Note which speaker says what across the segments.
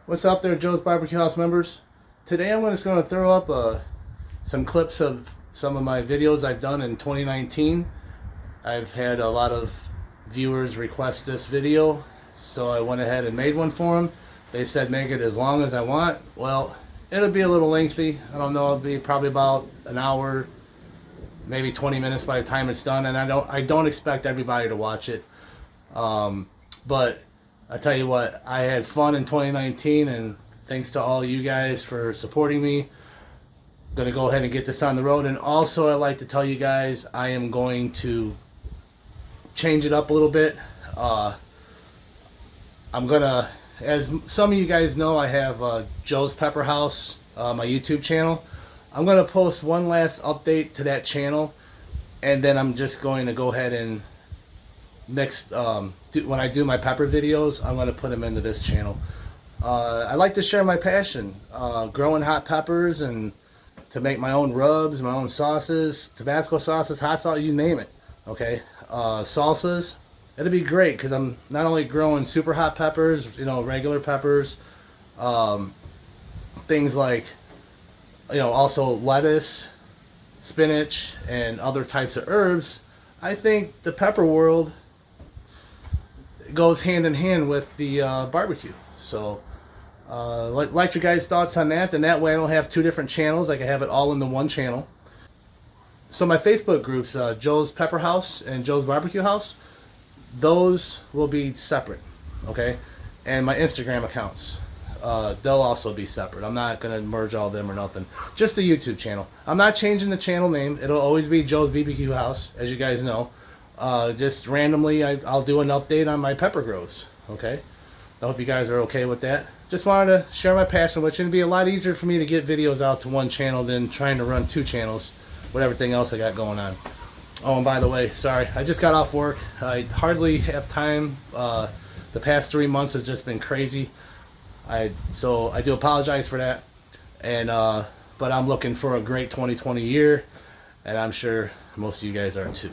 Speaker 1: What's up there, Joe's BBQ House members? Today I'm just going to throw up some clips of some of my videos I've done in 2019. I've had a lot of viewers request this video, so I went ahead and made one for them. They said make it as long as I want. Well, it'll be a little lengthy. I don't know, it'll be probably about an hour, maybe 20 minutes by the time it's done, and I don't expect everybody to watch it. But I tell you what, I had fun in 2019, and thanks to all you guys for supporting me. Gonna go ahead and get this on the road. And also I'd like to tell you guys I am going to change it up a little bit. I'm gonna, as some of you guys know, I have Joe's Pepper House, my YouTube channel. I'm gonna post one last update to that channel, and then I'm just going to go ahead and when I do my pepper videos, I'm going to put them into this channel. I like to share my passion, growing hot peppers, and to make my own rubs, my own sauces, Tabasco sauces, hot sauce, you name it. Okay, salsas. It'll be great because I'm not only growing super hot peppers, you know, regular peppers, things like, you know, also lettuce, spinach, and other types of herbs. I think the pepper world goes hand in hand with the barbecue. So like your guys' thoughts on that, and that way I don't have two different channels. I can have it all into one channel. So my Facebook groups, Joe's Pepper House and Joe's BBQ House, those will be separate, okay? And my Instagram accounts, they'll also be separate. I'm not gonna merge all of them or nothing. Just the YouTube channel. I'm not changing the channel name. It'll always be Joe's BBQ House, as you guys know. Just randomly I'll do an update on my pepper grows. Okay, I hope you guys are okay with that. Just wanted to share my passion, which it'd be a lot easier for me to get videos out to one channel than trying to run two channels with everything else I got going on. Oh, and by the way, sorry, I just got off work. I hardly have time. The past 3 months has just been crazy. So I do apologize for that. And but I'm looking for a great 2020 year, and I'm sure most of you guys are too.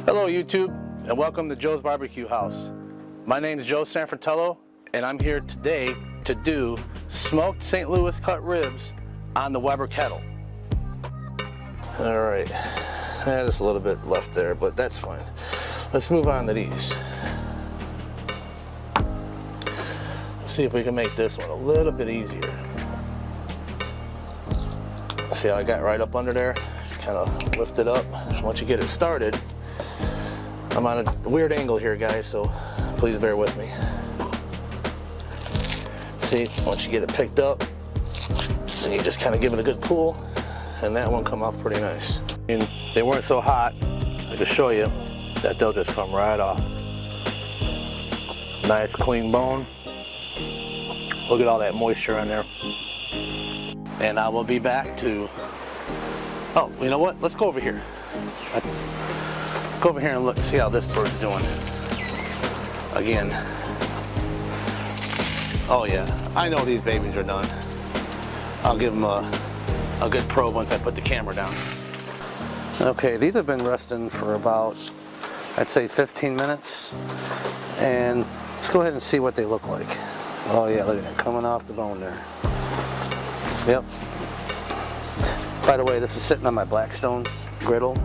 Speaker 1: Hello YouTube, and welcome to Joe's BBQ House. My name is Joe Sanfratello, and I'm here today to do smoked St. Louis cut ribs on the Weber kettle. Alright, there's a little bit left there, but that's fine. Let's move on to these. See if we can make this one a little bit easier. See how I got right up under there? Just kind of lift it up. Once you get it started, I'm on a weird angle here, guys, so please bear with me. See, once you get it picked up, then you just kind of give it a good pull, and that one come off pretty nice. And they weren't so hot, I can show you that they'll just come right off. Nice clean bone. Look at all that moisture on there. And I will be back to, oh, you know what? Let's go over here. Let's go over here and look, see how this bird's doing. Again. Oh yeah, I know these babies are done. I'll give them a good probe once I put the camera down. Okay, these have been resting for about, I'd say 15 minutes. And let's go ahead and see what they look like. Oh yeah, look at that, coming off the bone there. Yep. By the way, this is sitting on my Blackstone griddle.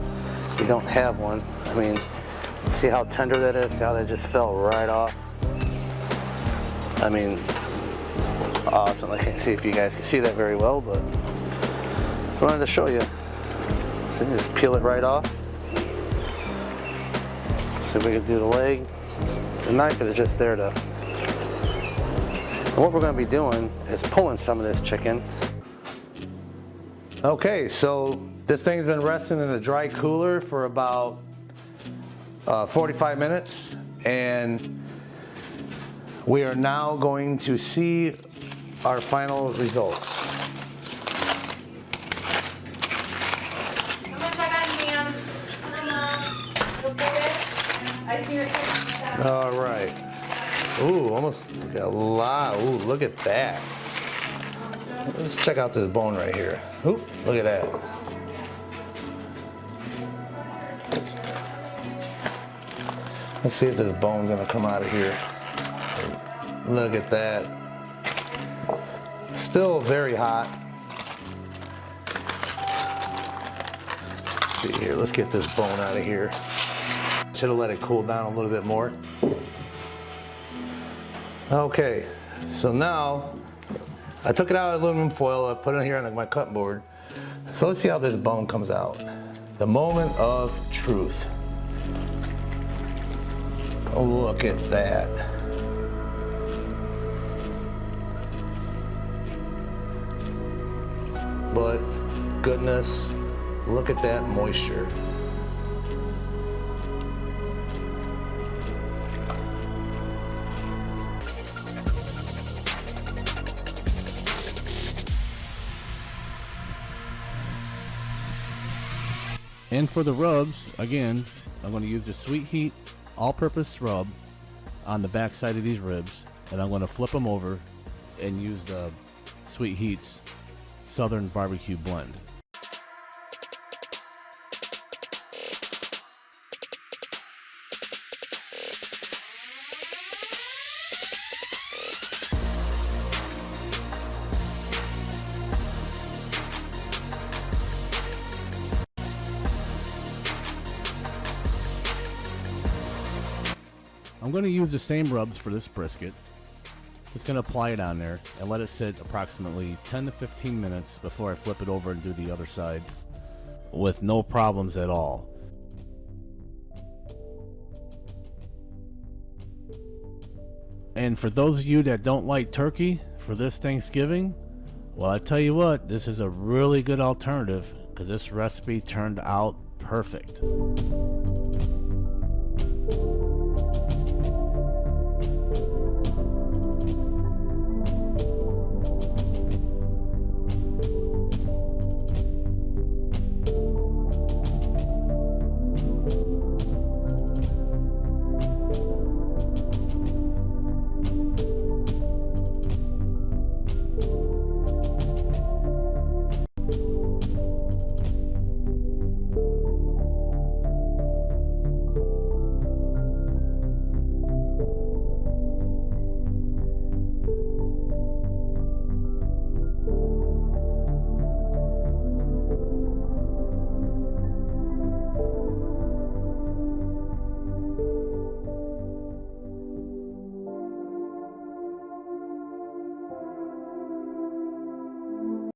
Speaker 1: If you don't have one, I mean, see how tender that is? See how that just fell right off? I mean, awesome. I can't see if you guys can see that very well, but just wanted to show you. So you just peel it right off. See if we can do the leg. The knife is just there to. And what we're going to be doing is pulling some of this chicken. Okay, so this thing's been resting in a dry cooler for about 45 minutes, and we are now going to see our final results. All right. Ooh, almost a lot. Ooh, look at that. Let's check out this bone right here. Oop, look at that. Let's see if this bone's gonna come out of here. Look at that. Still very hot. Let's see here, let's get this bone out of here. Should have let it cool down a little bit more. Okay, so now I took it out of aluminum foil, I put it here on my cutting board. So let's see how this bone comes out. The moment of truth. Oh, look at that. But goodness, look at that moisture.
Speaker 2: And for the rubs, again, I'm going to use the Sweet Heat all-purpose rub on the back side of these ribs, and I'm going to flip them over and use the Sweet Heat's Southern Barbecue Blend. I'm going to use the same rubs for this brisket. Just going to apply it on there and let it sit approximately 10 to 15 minutes before I flip it over and do the other side with no problems at all. And for those of you that don't like turkey for this Thanksgiving, well, I tell you what, this is a really good alternative because this recipe turned out perfect.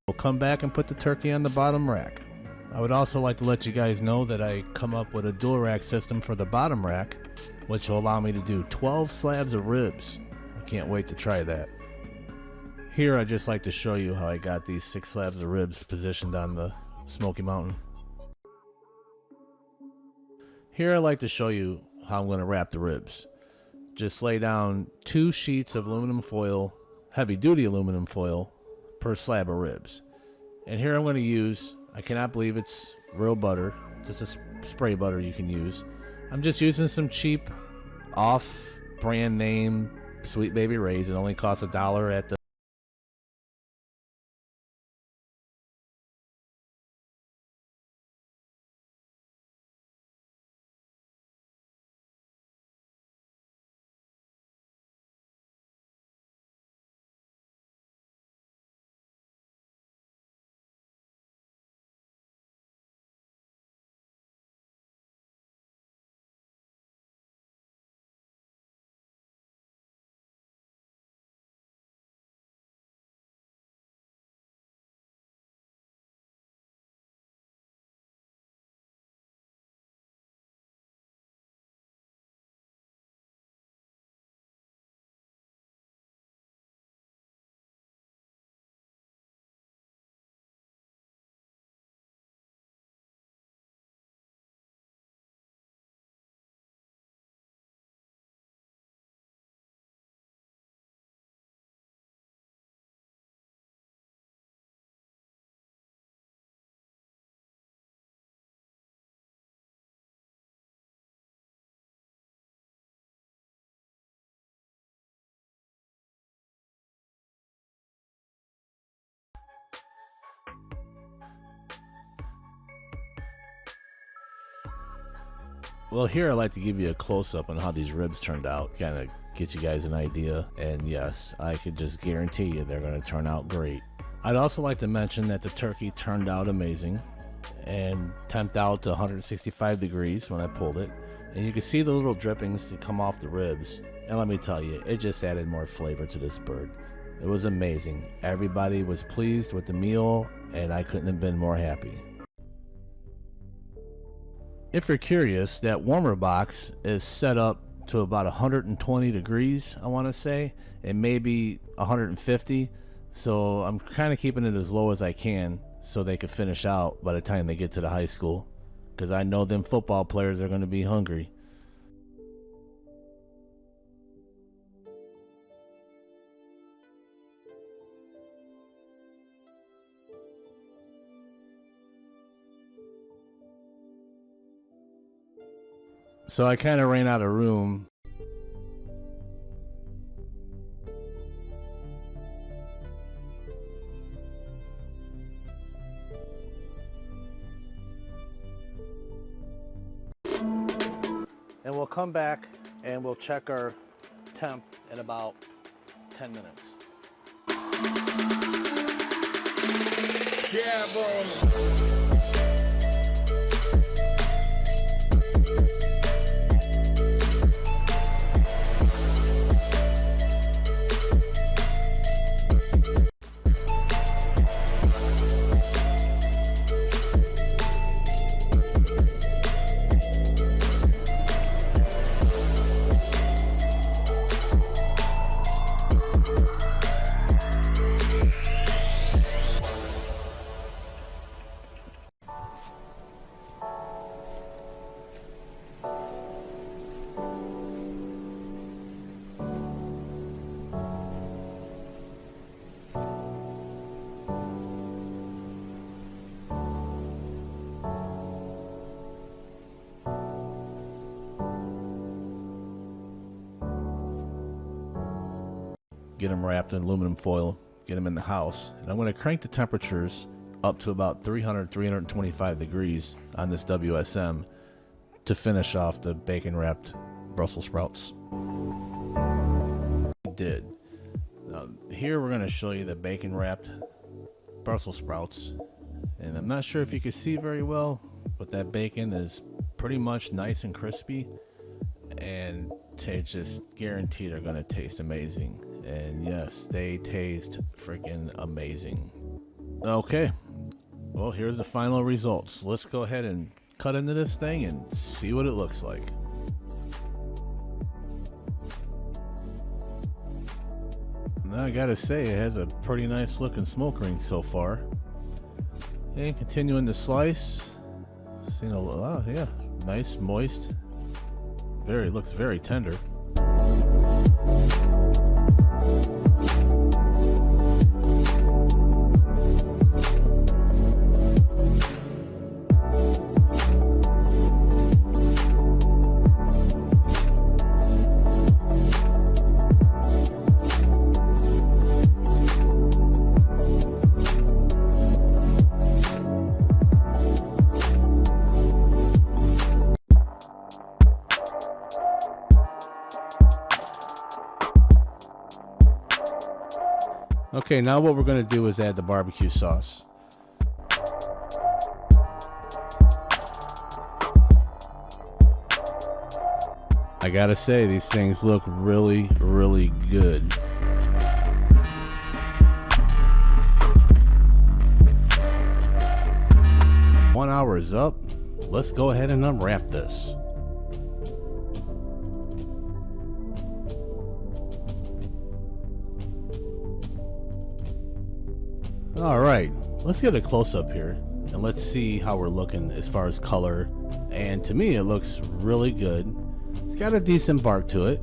Speaker 2: We'll come back and put the turkey on the bottom rack. I would also like to let you guys know that I come up with a dual rack system for the bottom rack, which will allow me to do 12 slabs of ribs. I can't wait to try that. Here I'd just like to show you how I got these 6 slabs of ribs positioned on the Smoky Mountain. Here I'd like to show you how I'm going to wrap the ribs. Just lay down 2 sheets of aluminum foil, heavy duty aluminum foil, per slab of ribs. And here I'm going to use, I cannot believe it's real butter, just a spray butter you can use. I'm just using some cheap off brand name Sweet Baby Ray's. It only costs $1 at the Well, here I'd like to give you a close-up on how these ribs turned out, kind of get you guys an idea. And yes, I could just guarantee you they're going to turn out great. I'd also like to mention that the turkey turned out amazing and temped out to 165 degrees when I pulled it. And you can see the little drippings that come off the ribs. And let me tell you, it just added more flavor to this bird. It was amazing. Everybody was pleased with the meal, and I couldn't have been more happy. If you're curious, that warmer box is set up to about 120 degrees, I want to say, and maybe 150. So I'm kind of keeping it as low as I can so they could finish out by the time they get to the high school, because I know them football players are going to be hungry. So I kind of ran out of room. And we'll come back and we'll check our temp in about 10 minutes.
Speaker 3: Yeah, boy.
Speaker 2: Get them wrapped in aluminum foil, get them in the house, and I'm going to crank the temperatures up to about 325 degrees on this WSM to finish off the bacon wrapped Brussels sprouts. Did. Now, here we're going to show you the bacon wrapped Brussels sprouts, and I'm not sure if you can see very well, but that bacon is pretty much nice and crispy, and they just guaranteed are going to taste amazing. And yes, they taste freaking amazing. Okay, well, here's the final results. Let's go ahead and cut into this thing and see what it looks like. Now, I gotta say, it has a pretty nice looking smoke ring so far. And continuing to slice, seen a lot, yeah, nice, moist. Looks very tender. Okay, now what we're going to do is add the barbecue sauce. I gotta say, these things look really, really good. One hour is up. Let's go ahead and unwrap this. All right, let's get a close-up here and let's see how we're looking as far as color. And to me, it looks really good. It's got a decent bark to it,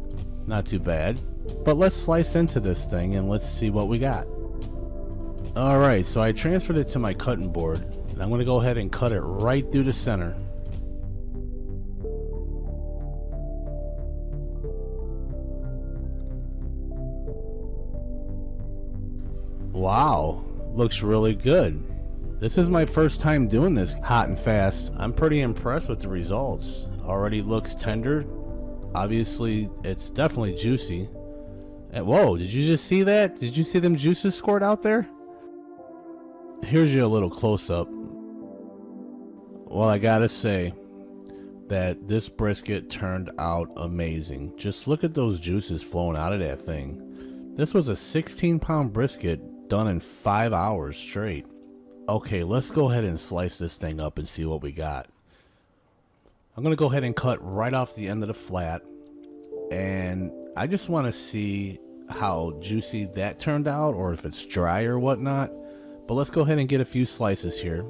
Speaker 2: not too bad. But let's slice into this thing and let's see what we got. All right, so I transferred it to my cutting board, and I'm gonna go ahead and cut it right through the center. Wow, looks really good. This is my first time doing this hot and fast. I'm pretty impressed with the results. Already looks tender. Obviously, it's definitely juicy. And whoa, did you just see that? Did you see them juices squirt out there? Here's your little close-up. Well, I gotta say that this brisket turned out amazing. Just look at those juices flowing out of that thing. This was a 16-pound brisket done in 5 hours straight. Okay, let's go ahead and slice this thing up and see what we got. I'm gonna go ahead and cut right off the end of the flat, and I just want to see how juicy that turned out, or if it's dry or whatnot. But let's go ahead and get a few slices here.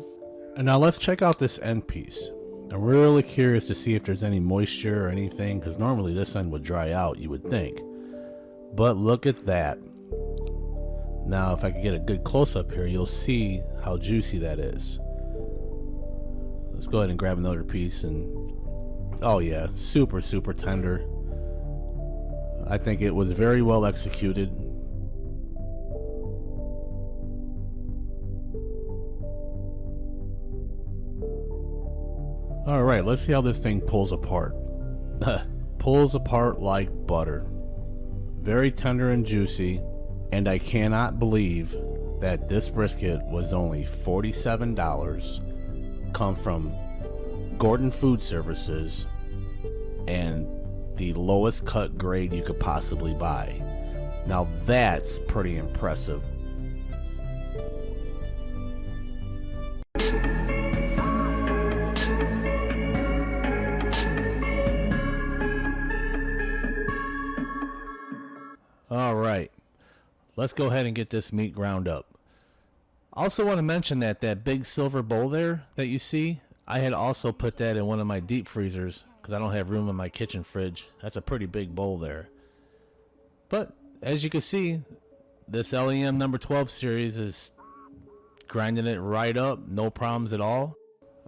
Speaker 2: And now let's check out this end piece. I'm really curious to see if there's any moisture or anything, because normally this end would dry out, you would think. But look at that. Now if I could get a good close-up here, you'll see how juicy that is. Let's go ahead and grab another piece, and oh yeah, super tender. I think it was very well executed. Alright, let's see how this thing pulls apart. Pulls apart like butter. Very tender and juicy. And I cannot believe that this brisket was only $47. Come from Gordon Food Services, and the lowest cut grade you could possibly buy. Now that's pretty impressive. All right, let's go ahead and get this meat ground up. Also want to mention that that big silver bowl there that you see, I had also put that in one of my deep freezers because I don't have room in my kitchen fridge. That's a pretty big bowl there. But as you can see, this LEM number 12 series is grinding it right up, no problems at all.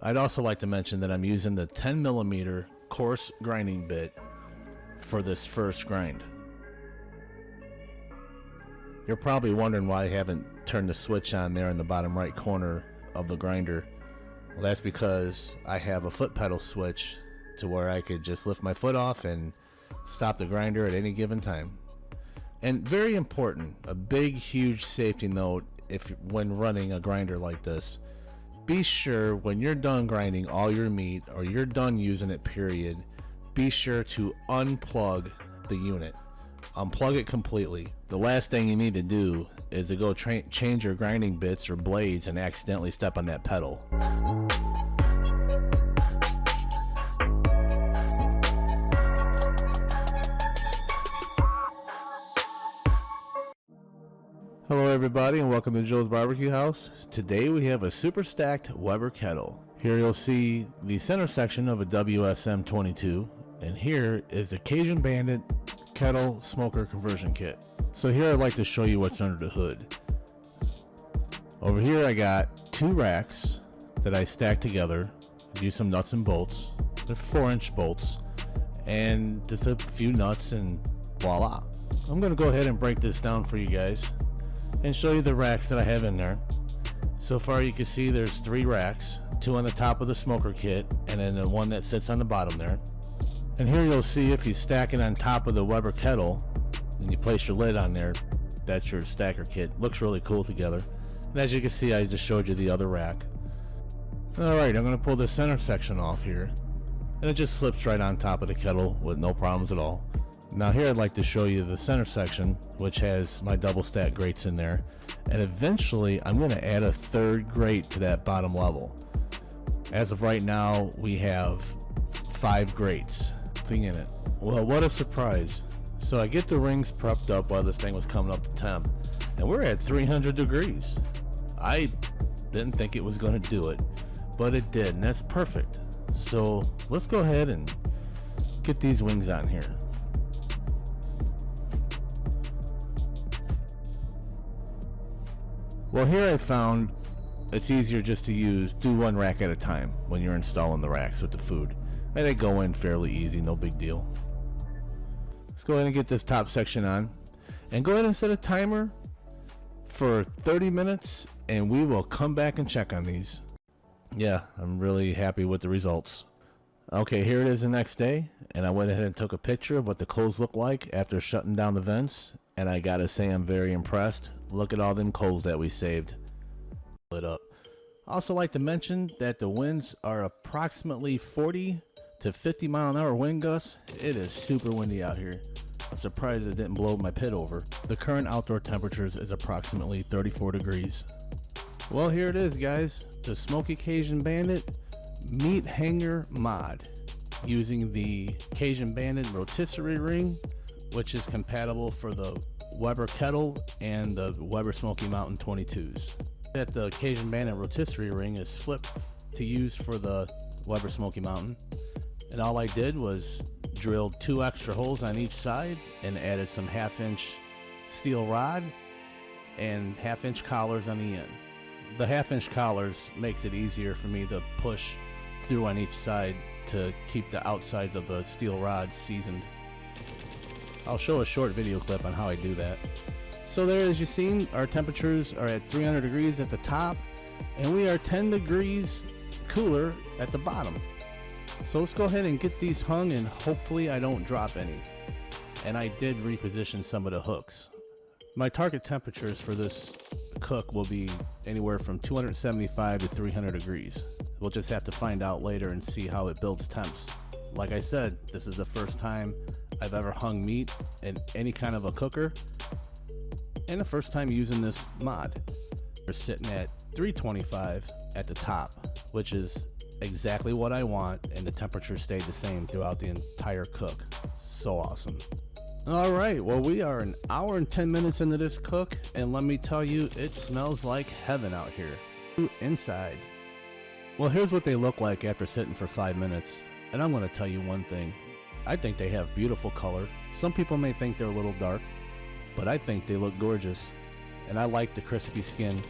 Speaker 2: I'd also like to mention that I'm using the 10mm coarse grinding bit for this first grind. You're probably wondering why I haven't turned the switch on there in the bottom right corner of the grinder. Well, that's because I have a foot pedal switch to where I could just lift my foot off and stop the grinder at any given time. And very important, a big huge safety note when running a grinder like this, be sure when you're done grinding all your meat, or you're done using it period, be sure to unplug the unit. Unplug it completely. The last thing you need to do is to go change your grinding bits or blades and accidentally step on that pedal. Hello everybody, and welcome to Joe's BBQ House. Today we have a super stacked Weber kettle. Here you'll see the center section of a WSM22, and here is the Cajun Bandit kettle smoker conversion kit. So here I'd like to show you what's under the hood. Over here I got 2 racks that I stacked together. Use some nuts and bolts. They're 4-inch bolts, and just a few nuts, and voila. I'm gonna go ahead and break this down for you guys and show you the racks that I have in there. So far you can see there's 3 racks, 2 on the top of the smoker kit, and then the one that sits on the bottom there. And here you'll see if you stack it on top of the Weber kettle and you place your lid on there, that's your stacker kit. Looks really cool together. And as you can see, I just showed you the other rack. Alright, I'm going to pull the center section off here, and it just slips right on top of the kettle with no problems at all. Now here I'd like to show you the center section, which has my double stack grates in there, and eventually I'm going to add a 3rd grate to that bottom level. As of right now we have 5 grates in it. Well, what a surprise. So I get the rings prepped up while this thing was coming up to temp, and we're at 300 degrees. I didn't think it was going to do it, but it did, and that's perfect. So let's go ahead and get these wings on here. Well, here I found it's easier just to do 1 rack at a time when you're installing the racks with the food. And they go in fairly easy, no big deal. Let's go ahead and get this top section on, and go ahead and set a timer for 30 minutes and we will come back and check on these. Yeah, I'm really happy with the results. Okay, here it is the next day, and I went ahead and took a picture of what the coals look like after shutting down the vents, and I gotta say I'm very impressed. Look at all them coals that we saved. Lit up. Also like to mention that the winds are approximately 40 to 50 mile an hour wind gusts. It is super windy out here. I'm surprised it didn't blow my pit over. The current outdoor temperatures is approximately 34 degrees. Well, here it is, guys. The Smoky Cajun Bandit meat hanger mod using the Cajun Bandit rotisserie ring, which is compatible for the Weber kettle and the Weber Smoky Mountain 22s. That the Cajun Bandit rotisserie ring is flipped to use for the Weber Smoky Mountain, and all I did was drilled 2 extra holes on each side and added some 1/2-inch steel rod and 1/2-inch collars on the end. The 1/2-inch collars makes it easier for me to push through on each side to keep the outsides of the steel rods seasoned. I'll show a short video clip on how I do that. So there, as you've seen, our temperatures are at 300 degrees at the top, and we are 10 degrees cooler at the bottom. So let's go ahead and get these hung, and hopefully I don't drop any. And I did reposition some of the hooks. My target temperatures for this cook will be anywhere from 275 to 300 degrees. We'll just have to find out later and see how it builds temps. Like I said, this is the first time I've ever hung meat in any kind of a cooker, and the first time using this mod. We're sitting at 325 at the top, which is exactly what I want, and the temperature stayed the same throughout the entire cook. So awesome. All right, well, we are an hour and 10 minutes into this cook, and let me tell you, it smells like heaven out here. Inside. Well, here's what they look like after sitting for 5 minutes, and I'm going to tell you one thing. I think they have beautiful color. Some people may think they're a little dark, but I think they look gorgeous, and I like the crispy skin,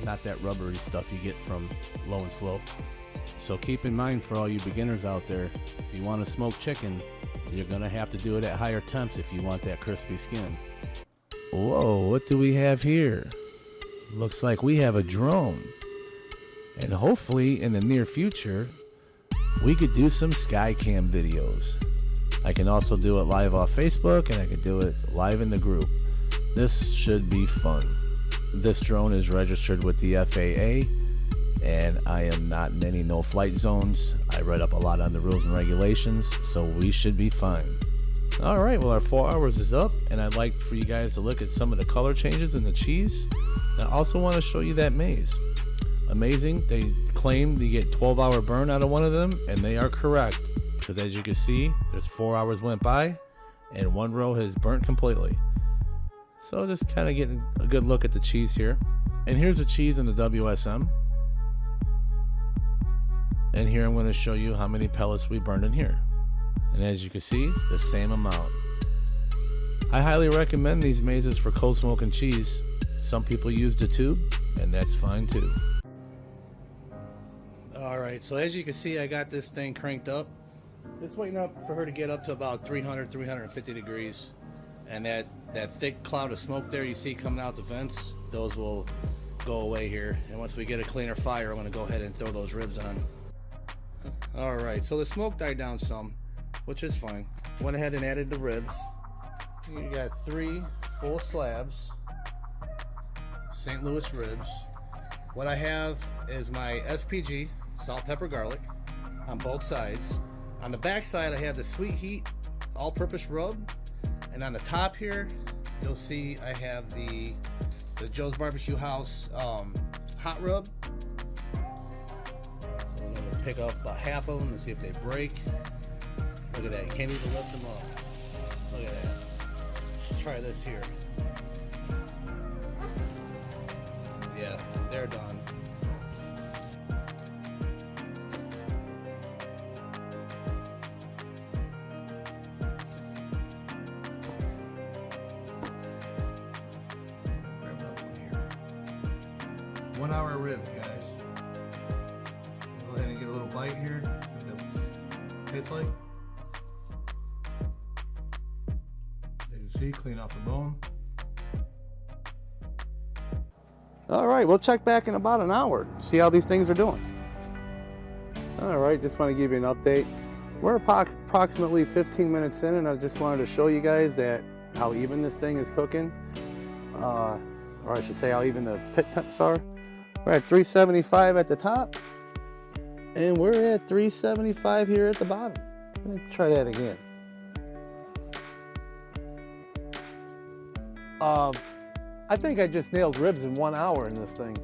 Speaker 2: not that rubbery stuff you get from Low and Slow. So keep in mind, for all you beginners out there, if you want to smoke chicken, you're gonna have to do it at higher temps if you want that crispy skin. Whoa, what do we have here? Looks like we have a drone. And hopefully in the near future, we could do some Skycam videos. I can also do it live off Facebook, and I can do it live in the group. This should be fun. This drone is registered with the FAA, and I am not in any no-flight zones. I read up a lot on the rules and regulations, so we should be fine. All right, well, our 4 hours is up, and I'd like for you guys to look at some of the color changes in the cheese. And I also want to show you that maize. Amazing. They claim you get 12-hour burn out of one of them, and they are correct, because as you can see, there's 4 hours went by, and one row has burnt completely. So just kind of getting a good look at the cheese here. And here's the cheese in the WSM. And here I'm going to show you how many pellets we burned in here. And as you can see, the same amount. I highly recommend these mazes for cold smoking cheese. Some people use the tube, and that's fine too. Alright, so as you can see, I got this thing cranked up. Just waiting up for her to get up to about 300, 350 degrees. And that thick cloud of smoke there you see coming out the vents, those will go away here. And once we get a cleaner fire, I'm going to go ahead and throw those ribs on. Alright, so the smoke died down some, which is fine. Went ahead and added the ribs. You got 3 full slabs, St. Louis ribs. What I have is my SPG, salt, pepper, garlic, on both sides. On the back side, I have the Sweet Heat all-purpose rub. And on the top here, you'll see I have the Joe's BBQ House hot rub. So I'm going to pick up about half of them and see if they break. Look at that, you can't even lift them up. Look at that. Let's try this here. Yeah, they're done. Grab another one here. 1 hour ribs, guys. Go ahead and get a little bite here. See what it tastes like. As you see, clean off the bone.
Speaker 1: All right, we'll check back in about an hour, see how these things are doing. All right, just want to give you an update. We're approximately 15 minutes in, and I just wanted to show you guys that how even this thing is cooking. Or I should say how even the pit temps are. We're at 375 at the top, and we're at 375 here at the bottom. Let me try that again. I think I just nailed ribs in 1 hour in this thing.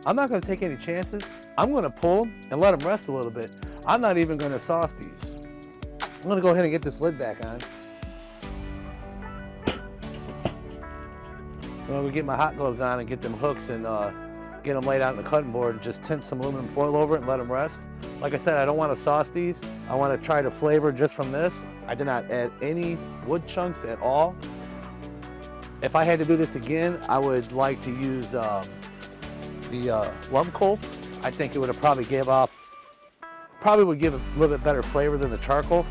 Speaker 1: I'm not gonna take any chances. I'm gonna pull them and let them rest a little bit. I'm not even gonna sauce these. I'm gonna go ahead and get this lid back on. I'm gonna get my hot gloves on and get them hooks and get them laid out on the cutting board and just tint some aluminum foil over it and let them rest. Like I said, I don't wanna sauce these. I wanna try to flavor just from this. I did not add any wood chunks at all. If I had to do this again, I would like to use the lump coal. I think it would have probably would give a little bit better flavor than the charcoal.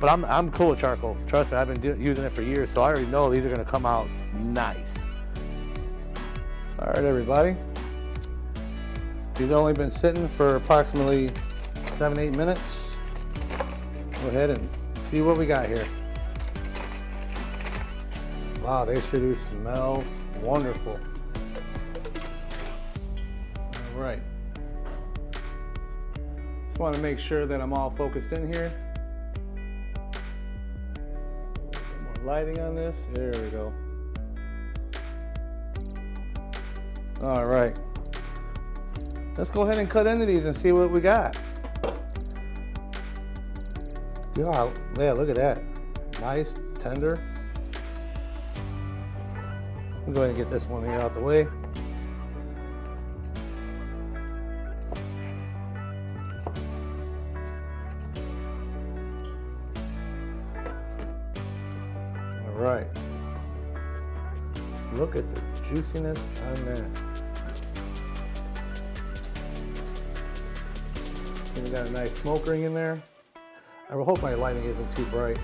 Speaker 1: But I'm cool with charcoal. Trust me, I've been using it for years, so I already know these are gonna come out nice. All right, everybody. These have only been sitting for approximately 7-8 minutes. Go ahead and see what we got here. Wow, they sure do smell wonderful. All right. Just want to make sure that I'm all focused in here. More lighting on this. There we go. All right. Let's go ahead and cut into these and see what we got. Yeah, look at that. Nice, tender. I'm going to get this one here out the way. All right. Look at the juiciness on that. We got a nice smoke ring in there. I hope my lighting isn't too bright.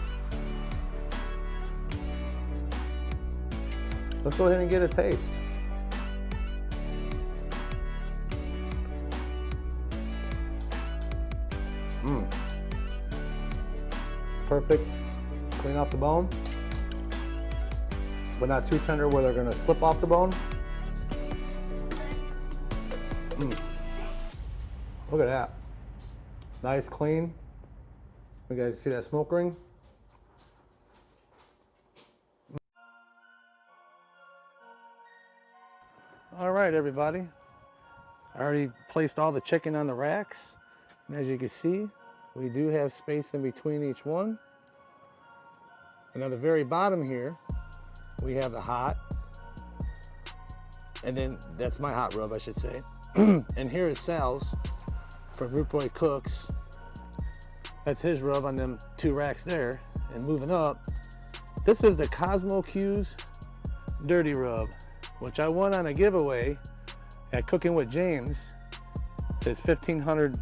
Speaker 1: Let's go ahead and get a taste. Perfect. Clean off the bone, but not too tender where they're gonna slip off the bone. Look at that. Nice, clean. You guys see that smoke ring? All right, everybody. I already placed all the chicken on the racks. And as you can see, we do have space in between each one. And at the very bottom here, we have the hot. And then that's my hot rub, I should say. And here is Sal's from Root Boy Cooks. That's his rub on them 2 racks there. And moving up, this is the Cosmo Q's Dirty Rub, which I won on a giveaway at Cooking with James, his 1,500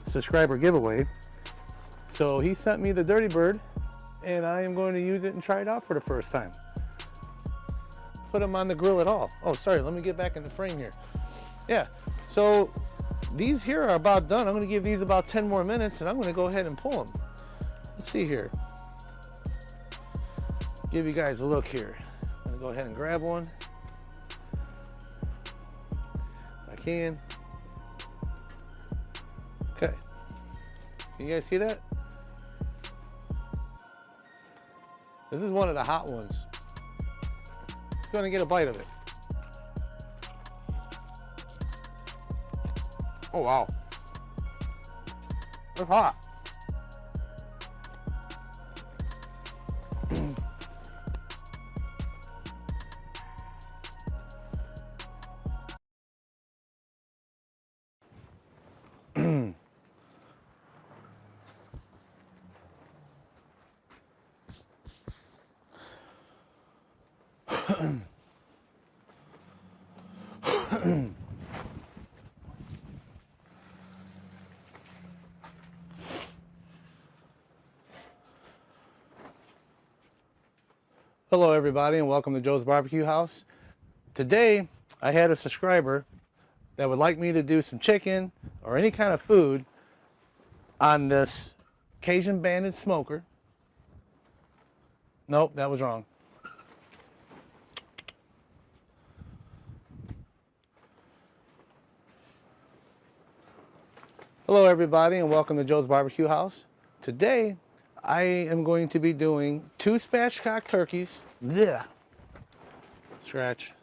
Speaker 1: subscriber giveaway. So he sent me the Dirty Bird, and I am going to use it and try it out for the first time. Put them on the grill at all. Oh, sorry, let me get back in the frame here. Yeah, so these here are about done. I'm gonna give these about 10 more minutes, and I'm gonna go ahead and pull them. Let's see here. Give you guys a look here. I'm gonna go ahead and grab one. If I can. Okay. Can you guys see that? This is one of the hot ones. Just gonna get a bite of it. Oh wow. They're hot. Hello everybody and welcome to Joe's BBQ House.
Speaker 2: today I had a subscriber that would like me to do some chicken or any kind of food on this Cajun Banded smoker. Nope, that was wrong. Hello everybody and welcome to Joe's BBQ House. Today I am going to be doing 2 spatchcock turkeys. Blech. Scratch.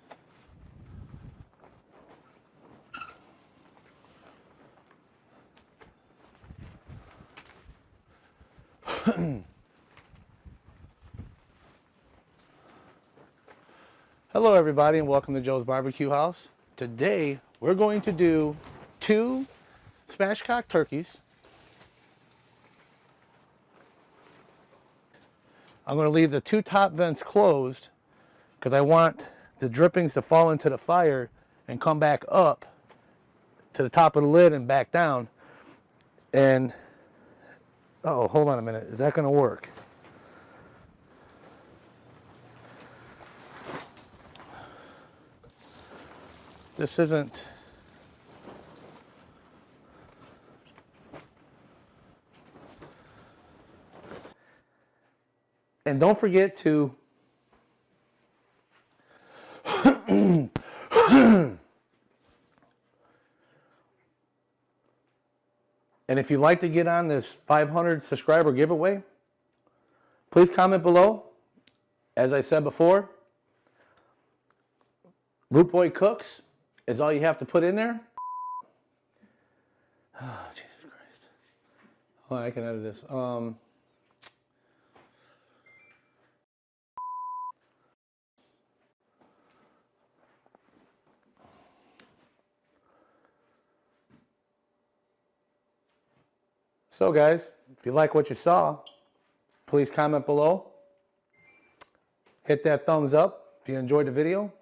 Speaker 2: Hello everybody and welcome to Joe's BBQ House. Today we're going to do 2 spatchcock turkeys. I'm going to leave the 2 top vents closed because I want the drippings to fall into the fire and come back up to the top of the lid and back down. And oh, hold on a minute. Is that going to work? This isn't. And don't forget to and if you'd like to get on this 500 subscriber giveaway, please comment below. As I said before, Root Boy Cooks is all you have to put in there. Oh, Jesus Christ. Oh, I can edit this. So guys, if you like what you saw, please comment below. Hit that thumbs up if you enjoyed the video.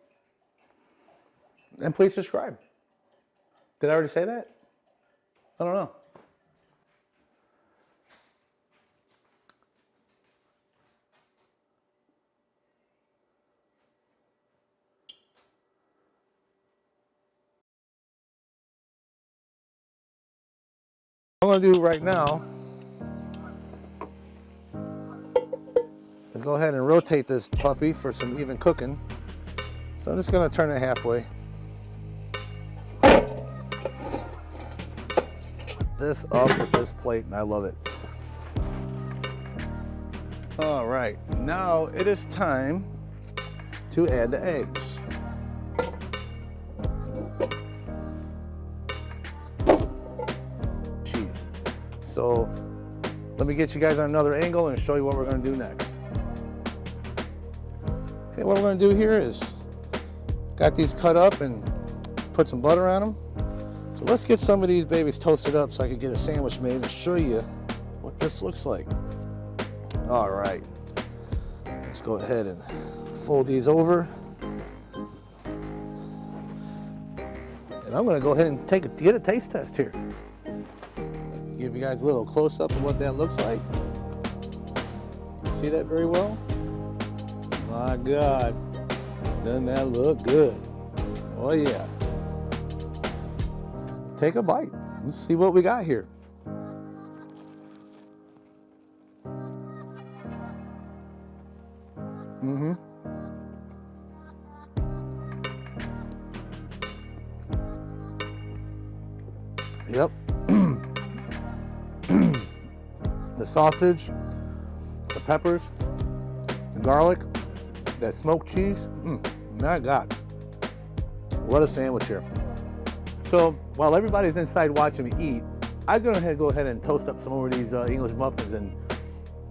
Speaker 2: And please subscribe. Did I already say that? I don't know. What I'm going to do right now is go ahead and rotate this puppy for some even cooking. So I'm just going to turn it halfway. This up with this plate and I love it. All right, now it is time to add the eggs. So let me get you guys on another angle and show you what we're going to do next. Okay, what we're going to do here is got these cut up and put some butter on them. So let's get some of these babies toasted up so I can get a sandwich made and show you what this looks like. All right, let's go ahead and fold these over. And I'm going to go ahead and get a taste test here. Give you guys a little close-up of what that looks like. See that very well? My God, doesn't that look good? Oh yeah. Take a bite. Let's see what we got here. Yep. The sausage, the peppers, the garlic, that smoked cheese. My God, what a sandwich here. So while everybody's inside watching me eat, I'm gonna go ahead and toast up some more of these English muffins and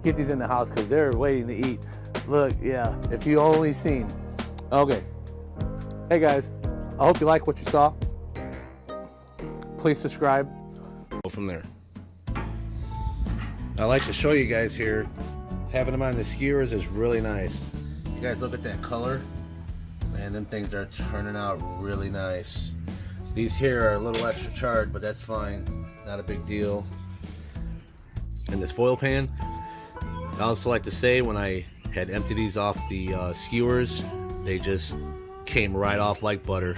Speaker 2: get these in the house because they're waiting to eat. Look, yeah, if you only seen. Okay. Hey guys, I hope you like what you saw. Please subscribe. Go from there. I like to show you guys here, having them on the skewers is really nice. You guys look at that color, man, them things are turning out really nice. These here are a little extra charred, but that's fine, not a big deal. In this foil pan, I also like to say when I had emptied these off the skewers, they just came right off like butter.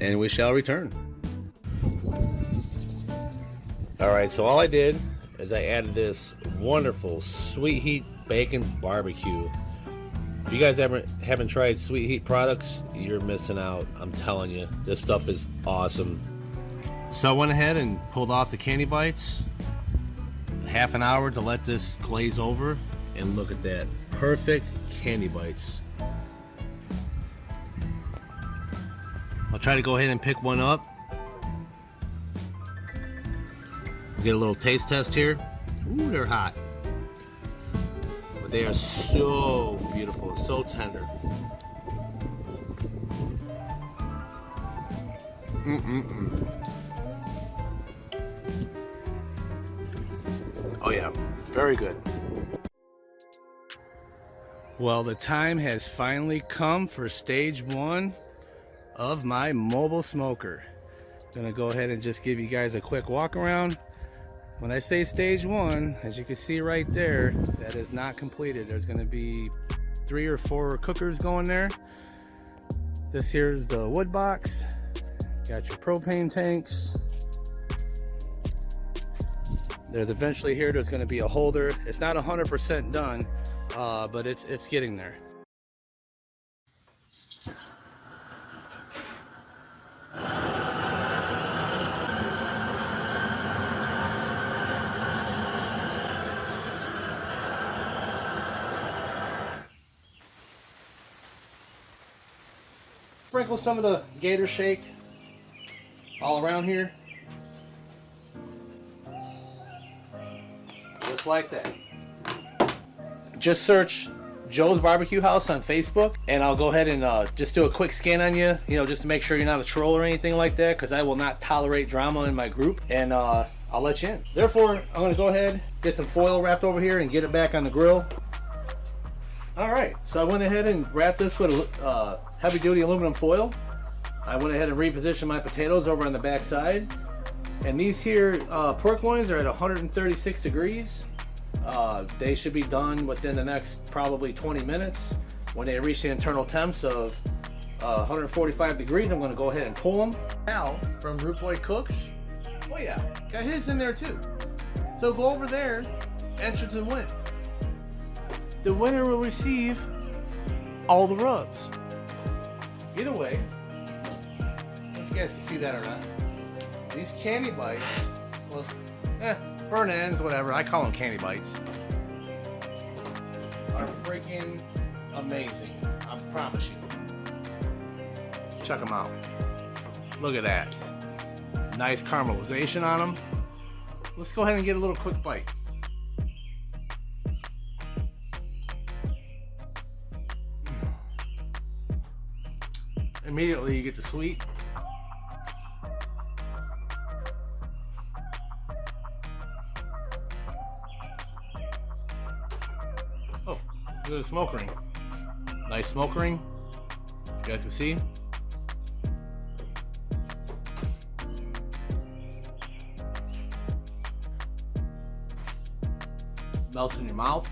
Speaker 2: And we shall return. Alright, so all I did is I added this wonderful Sweet Heat Bacon Barbecue. If you guys haven't tried Sweet Heat products, you're missing out. I'm telling you, this stuff is awesome. So I went ahead and pulled off the candy bites. Half an hour to let this glaze over, and look at that. Perfect candy bites. I'll try to go ahead and pick one up. Get a little taste test here. Ooh, they're hot. But they are so beautiful, so tender. Oh yeah, very good. Well, the time has finally come for stage 1 of my mobile smoker. Gonna go ahead and just give you guys a quick walk around. When I say stage 1, as you can see right there, that is not completed. There's gonna be 3 or 4 cookers going there. This here is the wood box. Got your propane tanks. There's eventually here, there's gonna be a holder. It's not 100% done, but it's getting there. Sprinkle some of the gator shake all around here. Just like that. Just search Joe's BBQ House on Facebook, and I'll go ahead and just do a quick scan on you, just to make sure you're not a troll or anything like that, because I will not tolerate drama in my group, and I'll let you in. Therefore, I'm going to go ahead, get some foil wrapped over here, and get it back on the grill. Alright, so I went ahead and wrapped this with heavy duty aluminum foil. I went ahead and repositioned my potatoes over on the back side. And these here pork loins are at 136 degrees. They should be done within the next probably 20 minutes. When they reach the internal temps of 145 degrees, I'm going to go ahead and pull them. Al from Root Boy Cooks, oh yeah, got his in there too. So go over there, entrance and win. The winner will receive all the rubs. Either way, I don't know if you guys can see that or not. These candy bites, well, burn ends, whatever. I call them candy bites. Are freaking amazing. I promise you. Check them out. Look at that. Nice caramelization on them. Let's go ahead and get a little quick bite. Immediately you get the sweet. Oh, look at the smoke ring. Nice smoke ring. You guys can see. Melts in your mouth.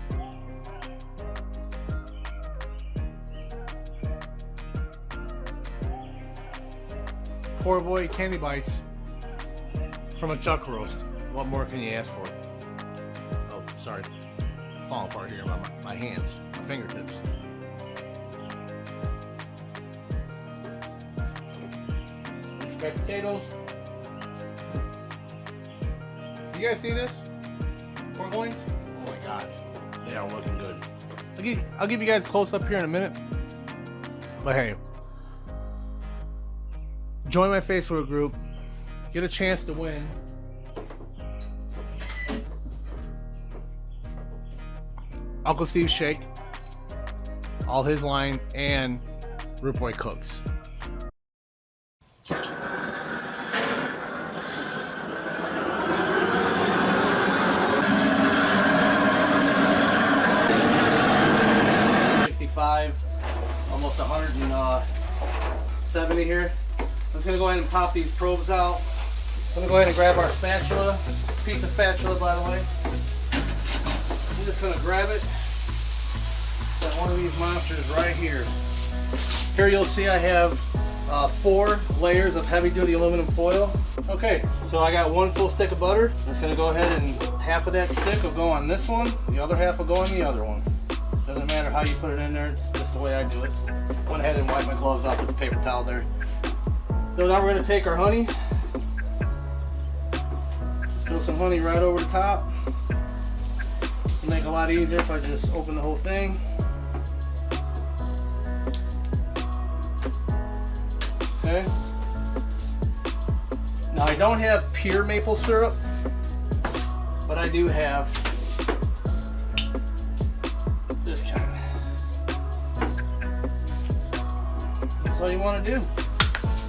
Speaker 2: Poor boy candy bites from a chuck roast. What more can you ask for? Oh, sorry. I'm falling apart here. My hands, my fingertips. Striped potatoes. You guys see this? Pork loins? Oh my gosh. They are looking good. I'll give you guys a close up here in a minute. But hey, join my Facebook group, get a chance to win. Uncle Steve's Shake, all his line, and Root Boy Cooks. Almost 170 here. I'm just gonna go ahead and pop these probes out. I'm gonna go ahead and grab our spatula, piece of spatula by the way. I'm just gonna grab it. Got one of these monsters right here.
Speaker 1: Here you'll see I have 4 layers of heavy duty aluminum foil. Okay, so I got 1 full stick of butter. I'm just gonna go ahead and half of that stick will go on this one, the other half will go on the other one. Doesn't matter how you put it in there, it's just the way I do it. Went ahead and wiped my gloves off with the paper towel there. So now we're gonna take our honey, throw some honey right over the top. It'll make it a lot easier if I just open the whole thing. Okay. Now I don't have pure maple syrup, but I do have this kind. That's all you want to do.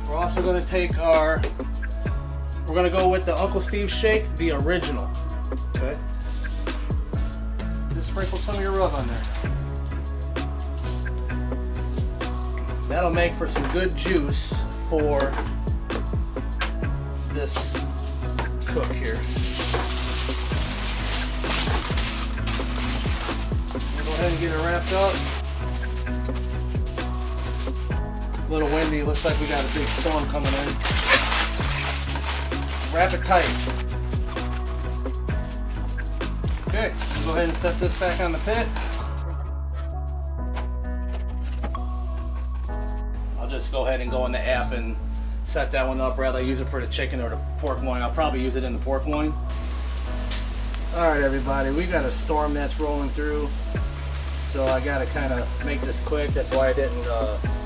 Speaker 1: We're also going to take we're going to go with the Uncle Steve shake, the original. Okay. Just sprinkle some of your rub on there. That'll make for some good juice for this cook here. We'll go ahead and get it wrapped up. It's a little windy, looks like we got a big storm coming in. Wrap it tight. Okay, we'll go ahead and set this back on the pit. Just go ahead and go in the app and set that one up. Rather use it for the chicken or the pork loin. I'll probably use it in the pork loin. Alright everybody, we got a storm that's rolling through, so I gotta kind of make this quick. That's why I didn't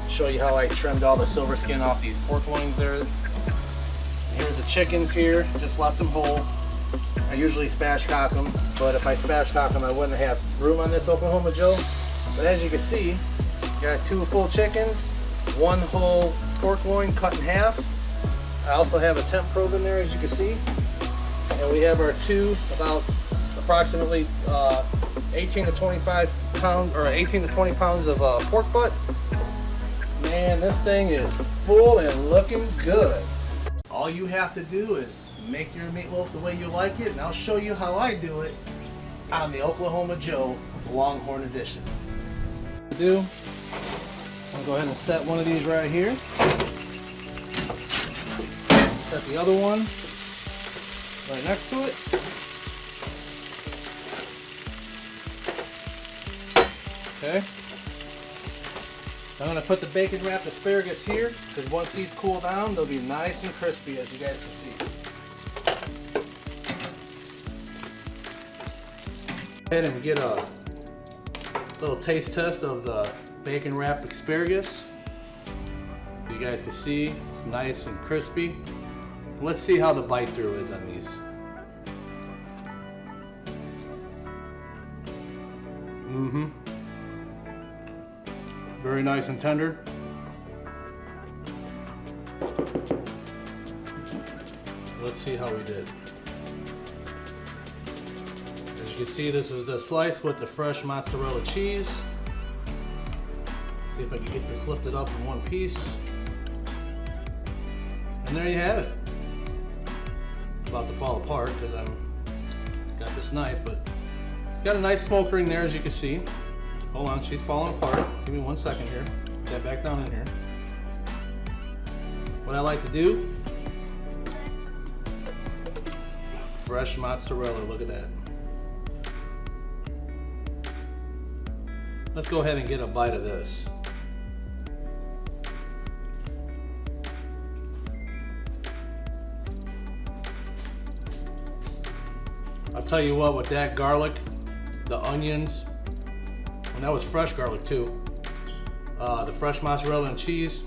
Speaker 1: show you how I trimmed all the silver skin off these pork loins there. Here's the chickens here, just left them whole. I usually spatchcock them, but if I spatchcock them I wouldn't have room on this Oklahoma Joe. But as you can see, got 2 full chickens, 1 whole pork loin cut in half. I also have a temp probe in there, as you can see. And we have our 2 about approximately 18 to 25 pounds or 18 to 20 pounds of pork butt. Man, this thing is full and looking good. All you have to do is make your meatloaf the way you like it, and I'll show you how I do it on the Oklahoma Joe Longhorn Edition. I'll go ahead and set one of these right here. Set the other one right next to it. Okay. I'm going to put the bacon wrapped asparagus here, because once these cool down, they'll be nice and crispy, as you guys can see. Go ahead and get a little taste test of the bacon wrapped asparagus. You guys can see it's nice and crispy. Let's see how the bite through is on these. Very nice and tender. Let's see how we did. As you can see, this is the slice with the fresh mozzarella cheese. See if I can get this lifted up in one piece. And there you have it. It's about to fall apart because got this knife, but it's got a nice smoke ring there, as you can see. Hold on, she's falling apart. Give me 1 second here. Get that back down in here. What I like to do, fresh mozzarella, look at that. Let's go ahead and get a bite of this. I'll tell you what, with that garlic, the onions, and that was fresh garlic too, the fresh mozzarella and cheese,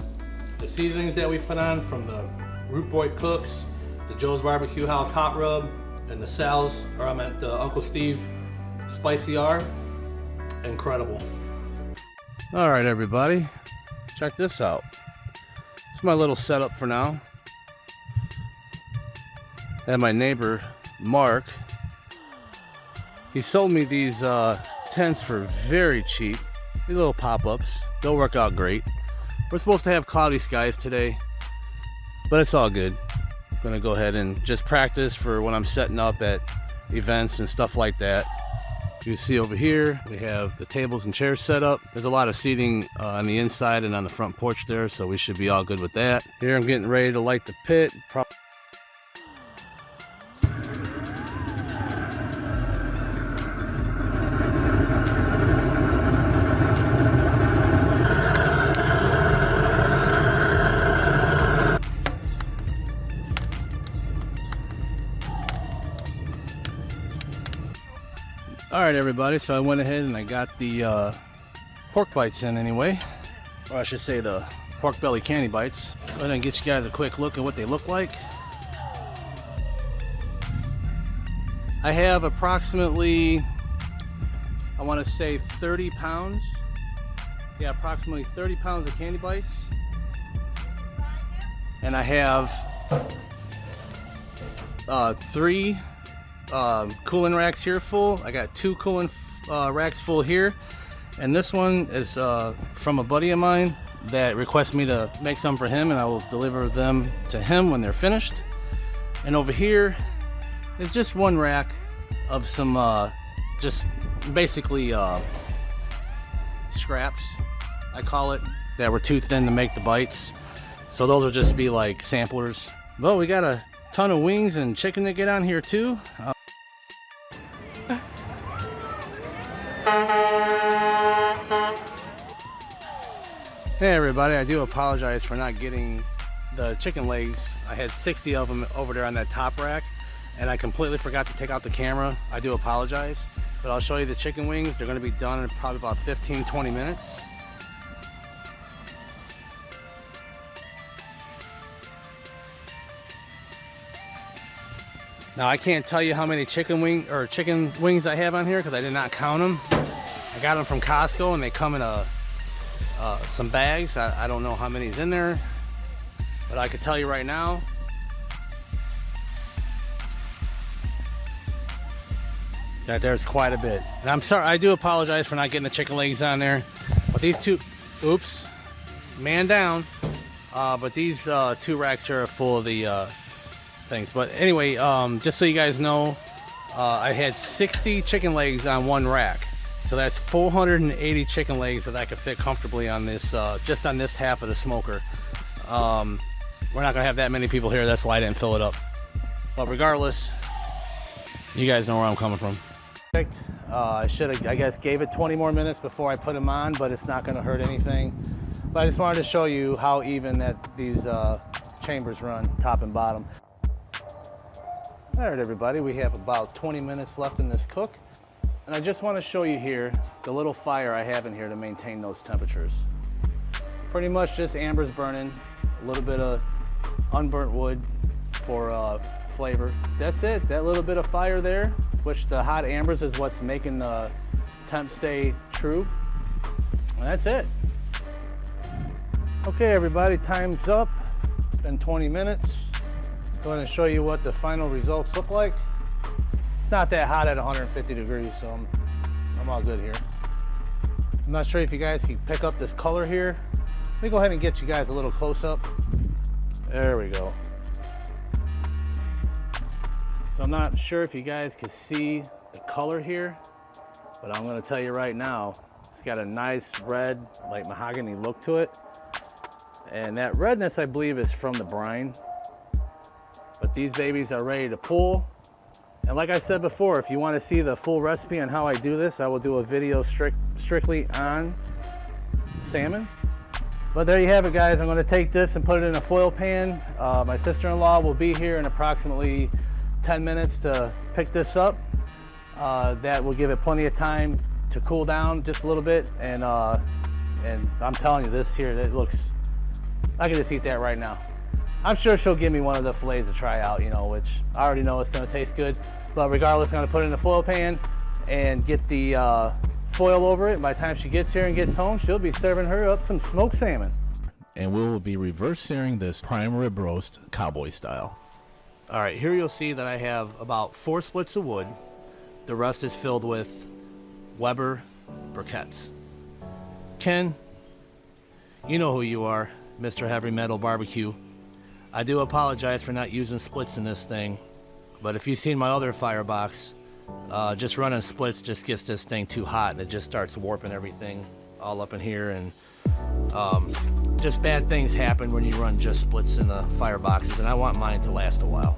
Speaker 1: the seasonings that we put on from the Root Boy Cooks, the Joe's BBQ House Hot Rub, and the Sal's, or I meant the Uncle Steve Spicy R, incredible. All right, everybody, check this out. It's my little setup for now. And my neighbor, Mark, he sold me these tents for very cheap. These little pop-ups. They'll work out great. We're supposed to have cloudy skies today, but it's all good. I'm gonna go ahead and just practice for when I'm setting up at events and stuff like that.
Speaker 2: You see over here, we have the tables and chairs set up. There's a lot of seating on the inside and on the front porch there, so we should be all good with that. Here I'm getting ready to light the pit. Alright everybody, so I went ahead and I got the pork bites in anyway. Or I should say the pork belly candy bites. Go ahead and get you guys a quick look at what they look like. I have approximately, I want to say 30 pounds. Yeah, approximately 30 pounds of candy bites. And I have 3 cooling racks here full. I got 2 cooling racks full here, and this one is from a buddy of mine that requests me to make some for him, and I will deliver them to him when they're finished. And over here is just 1 rack of some just basically scraps, I call it, that were too thin to make the bites, so those will just be like samplers. But we got a ton of wings and chicken to get on here too. Hey everybody, I do apologize for not getting the chicken legs. I had 60 of them over there on that top rack, and I completely forgot to take out the camera. I do apologize, but I'll show you the chicken wings. They're going to be done in probably about 15-20 minutes. Now I can't tell you how many chicken wings I have on here because I did not count them. I got them from Costco and they come in some bags. I don't know how many's in there, but I can tell you right now, that there's quite a bit. And I'm sorry, I do apologize for not getting the chicken legs on there, but these two, oops, man down. But these 2 racks here are full of the things. But anyway, just so you guys know, I had 60 chicken legs on 1 rack. So that's 480 chicken legs that I could fit comfortably on this, just on this half of the smoker. We're not gonna have that many people here, that's why I didn't fill it up. But regardless, you guys know where I'm coming from. I should have, I guess, gave it 20 more minutes before I put them on, but it's not gonna hurt anything. But I just wanted to show you how even that these chambers run, top and bottom. All right, everybody, we have about 20 minutes left in this cook. And I just want to show you here the little fire I have in here to maintain those temperatures. Pretty much just ambers burning, a little bit of unburnt wood for flavor. That's it, that little bit of fire there, which the hot ambers is what's making the temp stay true. And that's it. Okay, everybody, time's up. It's been 20 minutes. Go ahead and show you what the final results look like. It's not that hot at 150 degrees, so I'm all good here. I'm not sure if you guys can pick up this color here. Let me go ahead and get you guys a little close up. There we go. So I'm not sure if you guys can see the color here, but I'm gonna tell you right now, it's got a nice red, like mahogany look to it. And that redness, I believe, is from the brine. But these babies are ready to pull. And like I said before, if you want to see the full recipe on how I do this, I will do a video strictly on salmon. But there you have it, guys. I'm going to take this and put it in a foil pan. My sister-in-law will be here in approximately 10 minutes to pick this up. That will give it plenty of time to cool down just a little bit. And I'm telling you, this here, that looks, I can just eat that right now. I'm sure she'll give me one of the fillets to try out, you know, which I already know it's going to taste good. But regardless, I'm going to put it in a foil pan and get the foil over it. By the time she gets here and gets home, she'll be serving her up some smoked salmon.
Speaker 3: And we will be reverse searing this prime rib roast cowboy style.
Speaker 2: All right, here you'll see that I have about 4 splits of wood. The rest is filled with Weber briquettes. Ken, you know who you are, Mr. Heavy Metal Barbecue. I do apologize for not using splits in this thing, but if you've seen my other firebox, Just running splits just gets this thing too hot, and it just starts warping everything all up in here, and just bad things happen when you run just splits in the fireboxes, and I want mine to last a while.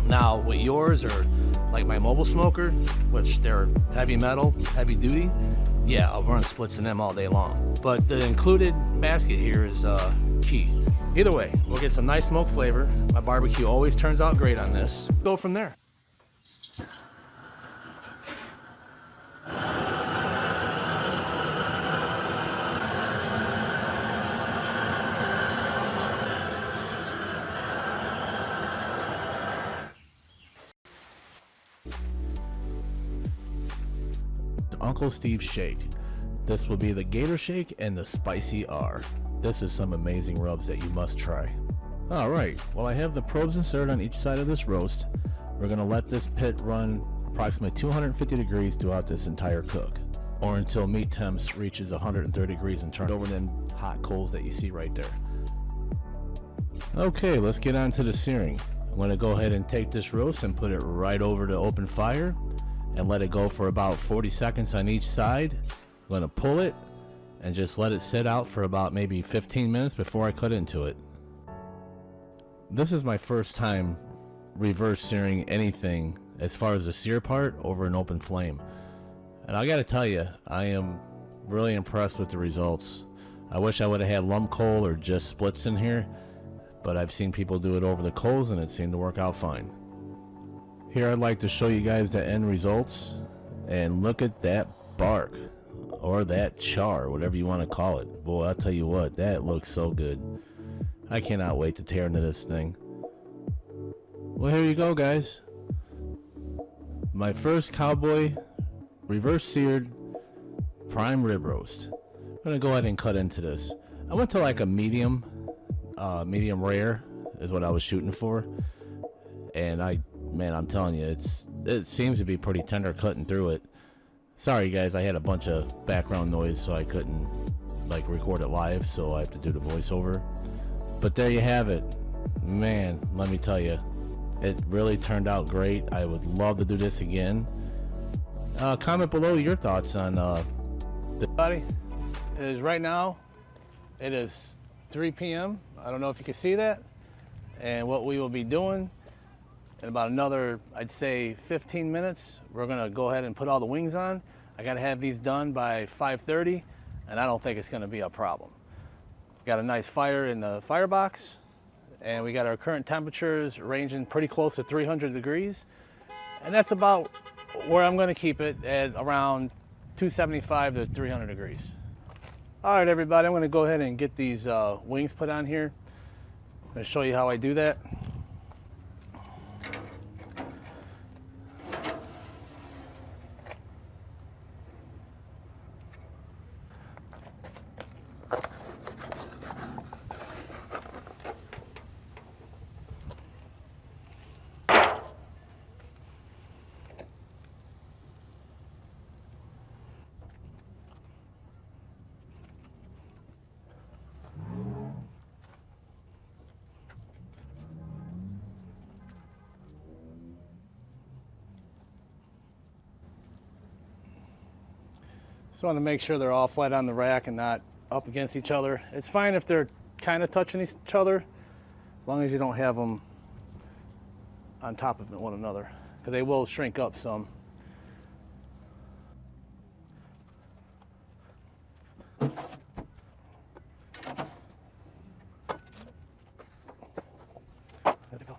Speaker 2: Now with yours, or like my mobile smoker, which they're heavy metal, heavy duty, yeah, I'll run splits in them all day long. But the included basket here is key. Either way, we'll get some nice smoke flavor. My barbecue always turns out great on this. Go from there.
Speaker 3: Uncle Steve's Shake. This will be the Gator Shake and the Spicy R. This is some amazing rubs that you must try. Alright, well I have the probes inserted on each side of this roast. We're going to let this pit run approximately 250 degrees throughout this entire cook, or until meat temps reaches 130 degrees and turn over them hot coals that you see right there. Okay, let's get on to the searing. I'm going to go ahead and take this roast and put it right over the open fire and let it go for about 40 seconds on each side. I'm going to pull it and just let it sit out for about maybe 15 minutes before I cut into it. This is my first time reverse searing anything as far as the sear part over an open flame, and I gotta tell you, I am really impressed with the results. I wish I would have had lump coal or just splits in here, but I've seen people do it over the coals and it seemed to work out fine. Here I'd like to show you guys the end results, and look at that bark, or that char, whatever you want to call it. Boy, I'll tell you what, that looks so good. I cannot wait to tear into this thing. Well, here you go, guys. My first cowboy reverse seared prime rib roast. I'm gonna go ahead and cut into this. I went to like a medium rare is what I was shooting for, and man, I'm telling you, it seems to be pretty tender cutting through it. Sorry guys, I had a bunch of background noise, so I couldn't like record it live, so I have to do the voiceover. But there you have it. Man, let me tell you, it really turned out great. I would love to do this again. Comment below your thoughts on
Speaker 2: Everybody, it is right now, it is 3 p.m. I don't know if you can see that. And what we will be doing in about another, I'd say 15 minutes, we're gonna go ahead and put all the wings on. I gotta have these done by 5:30, and I don't think it's gonna be a problem. Got a nice fire in the firebox, and we got our current temperatures ranging pretty close to 300 degrees. And that's about where I'm gonna keep it, at around 275 to 300 degrees. All right, everybody, I'm gonna go ahead and get these wings put on here. I'm gonna show you how I do that. Just want to make sure they're all flat on the rack and not up against each other. It's fine if they're kind of touching each other, as long as you don't have them on top of one another, because they will shrink up some. There they go.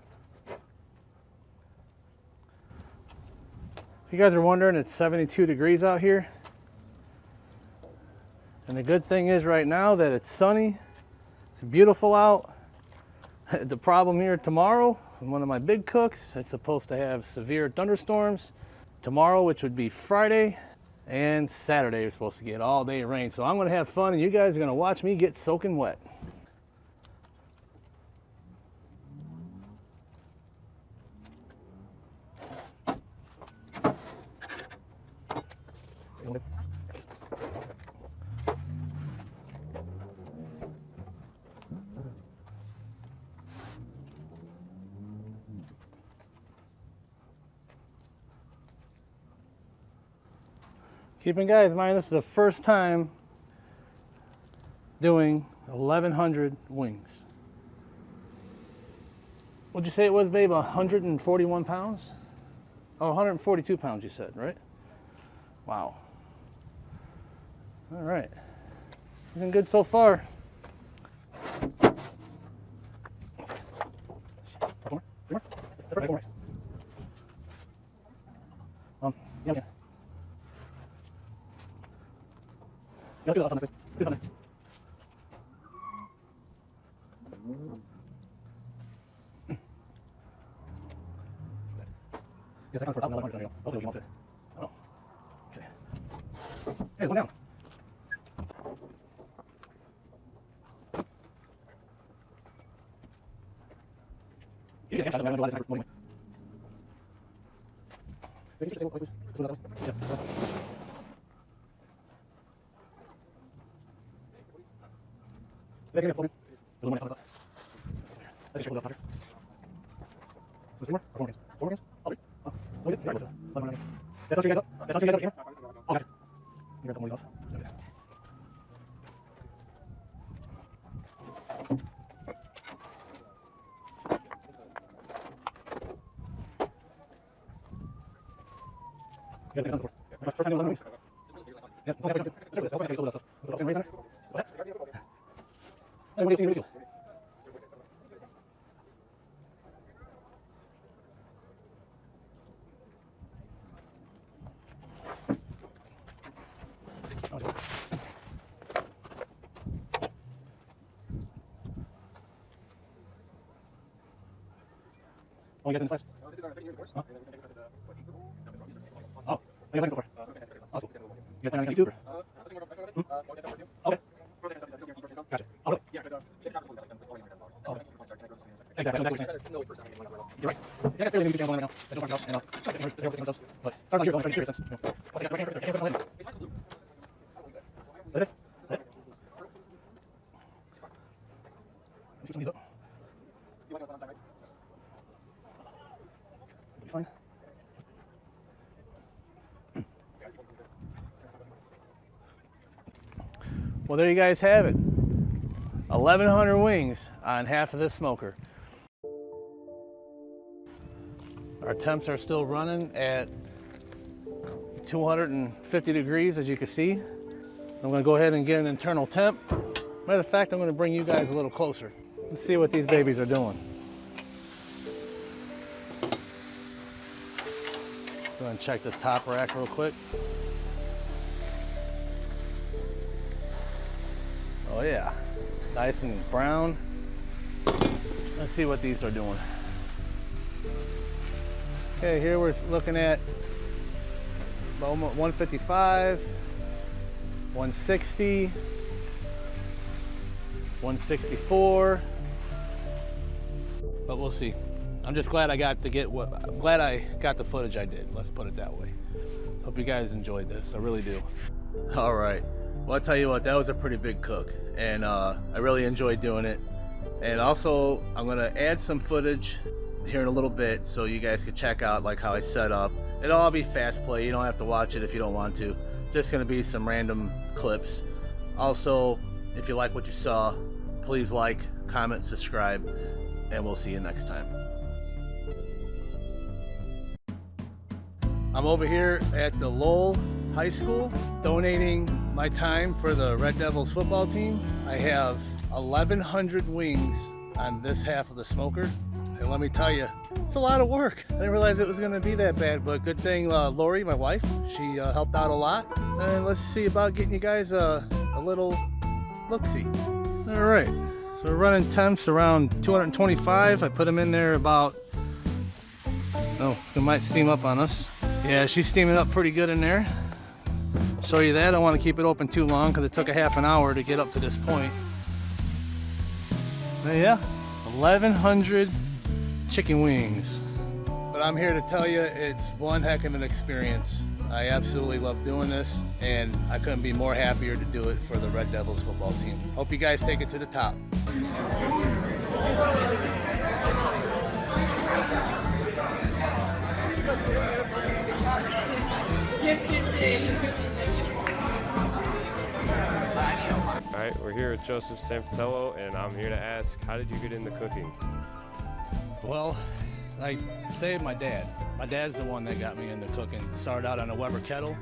Speaker 2: If you guys are wondering, it's 72 degrees out here. And the good thing is right now that it's sunny, it's beautiful out. The problem here tomorrow, one of my big cooks, it's supposed to have severe thunderstorms. Tomorrow, which would be Friday, and Saturday, we're supposed to get all day rain. So I'm gonna have fun and you guys are gonna watch me get soaking wet. Keeping guys in mind, this is the first time doing 1,100 wings. What'd you say it was, babe? 141 pounds? Oh, 142 pounds you said, right? Wow. All right. Looking good so far. Yeah. Let's do that next week. Let's do that next. Yes, I can for 1,100. There you go. Hopefully we can all fit. Oh. Okay. Hey, go down. You get a cash out of that. Maybe just stay please. Let's do that way. Yeah. Give me a phone. A little more. Let's check it out here. So 3 more or 4 more? 4 more? All 3? Oh, so we did. Right, that's not you guys up. That's not you guys up here. Oh, gotcha. You got the more off. Okay. You got to take it down the floor. First time you want to know. Yes, okay, that's it. I'll find stuff. What's that? Hey, what do you see? Oh, you got in the slice? This is our second year of the course. Huh? Oh, I got so far. Oh, cool. You guys plan on YouTube? Okay. Gotcha. Oh, really? Okay. Exactly. You're right. Yeah, I got fairly new YouTube channel right now. I don't want to house, and but sorry about here, I'm trying to be serious. Once I got right here, I Let it. Let's switch some of these up. Be fine. Well, there you guys have it. 1,100 wings on half of this smoker. Our temps are still running at 250 degrees, as you can see. I'm gonna go ahead and get an internal temp. Matter of fact, I'm gonna bring you guys a little closer. Let's see what these babies are doing. Go ahead and check this top rack real quick. Oh yeah, nice and brown. Let's see what these are doing. Okay, here we're looking at about 155, 160, 164, but we'll see. I'm just glad I got to get glad I got the footage I did. Let's put it that way. Hope you guys enjoyed this. I really do. All right. Well, I'll tell you what, that was a pretty big cook, and I really enjoyed doing it. And also, I'm gonna add some footage here in a little bit so you guys can check out like how I set up. It'll all be fast play. You don't have to watch it if you don't want to. Just gonna be some random clips. Also, if you like what you saw, please like, comment, subscribe, and we'll see you next time. I'm over here at the Lowell High School donating my time for the Red Devils football team. I have 1,100 wings on this half of the smoker, and let me tell you, it's a lot of work. I didn't realize it was gonna be that bad, but good thing Lori, my wife, she helped out a lot. And let's see about getting you guys a little look-see. All right, so we're running temps around 225. I put them in there about, oh, it might steam up on us. Yeah, she's steaming up pretty good in there. Show you that. I don't want to keep it open too long because it took a half an hour to get up to this point. But yeah, 1,100 chicken wings. But I'm here to tell you, it's one heck of an experience. I absolutely love doing this, and I couldn't be more happier to do it for the Red Devils football team. Hope you guys take it to the top. Yes, you did.
Speaker 4: here with Joseph Sanfatello, and I'm here to ask, how did you get into cooking?
Speaker 2: Well, I say my dad. My dad's the one that got me into cooking. Started out on a Weber kettle.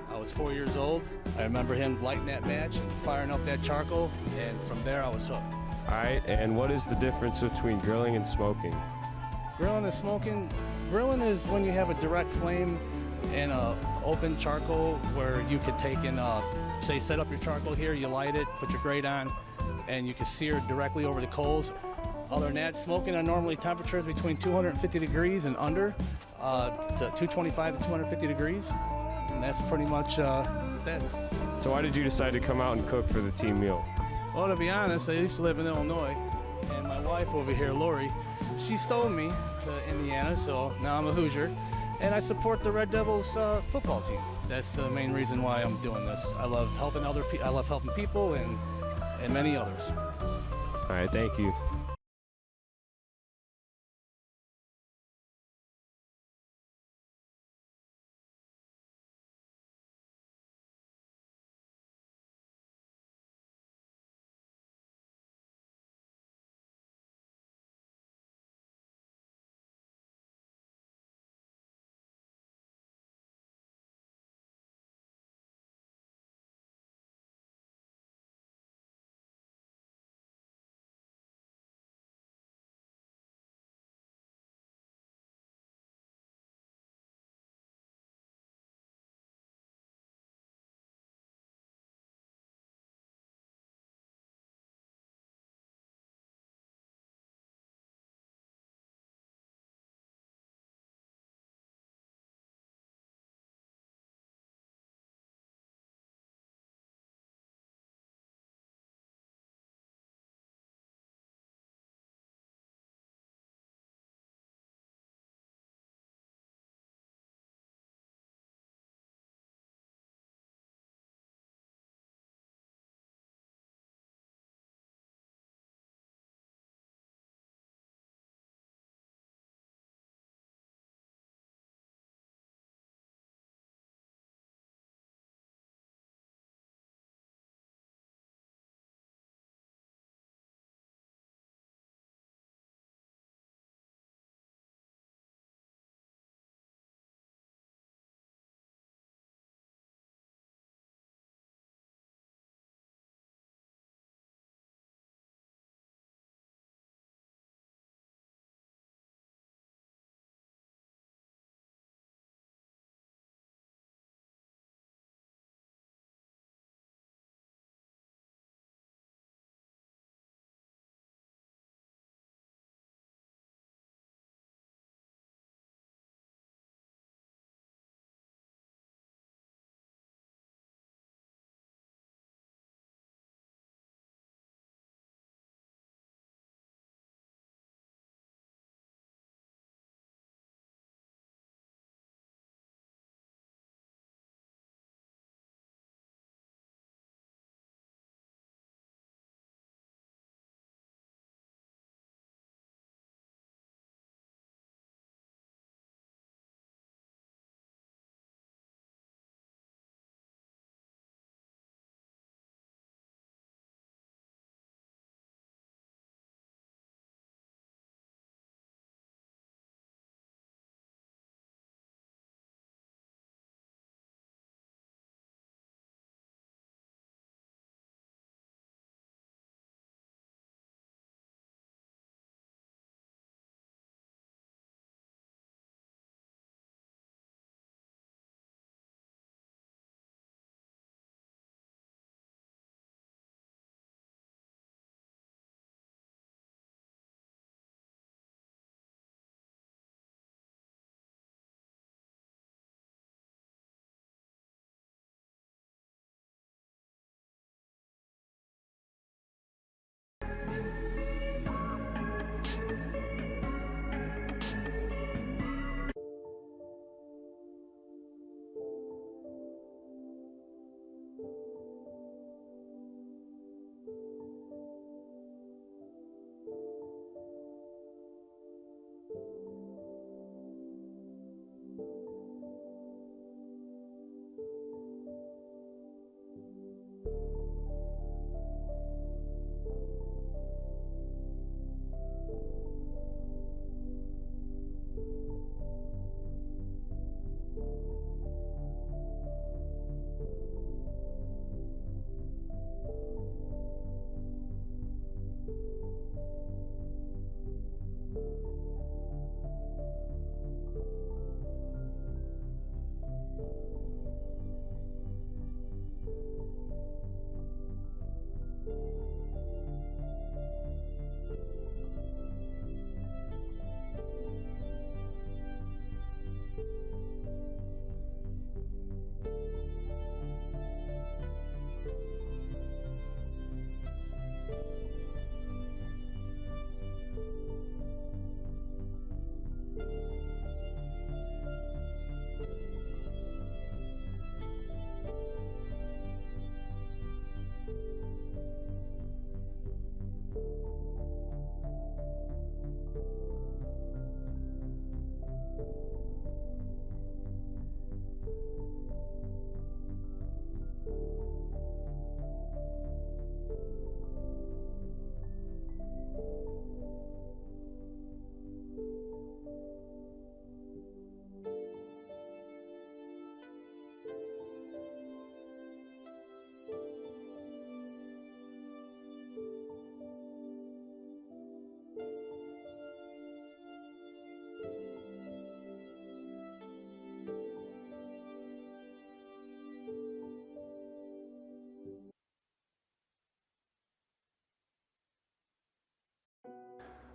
Speaker 2: I was 4 years old. I remember him lighting that match and firing up that charcoal, and from there I was hooked.
Speaker 4: All right, and what is the difference between grilling and smoking?
Speaker 2: Grilling and smoking. Grilling is when you have a direct flame and a open charcoal where you could take and say set up your charcoal here, you light it, put your grate on, and you can sear it directly over the coals. Other than that, smoking are normally temperatures between 250 degrees and under to 225 to 250 degrees, and that's pretty much that.
Speaker 4: So why did you decide to come out and cook for the team meal?
Speaker 2: Well, to be honest, I used to live in Illinois, and my wife over here, Lori, she stole me to Indiana, so now I'm a Hoosier, and I support the Red Devils football team. That's the main reason why I'm doing this. I love helping I love helping people and many others.
Speaker 4: All right, thank you.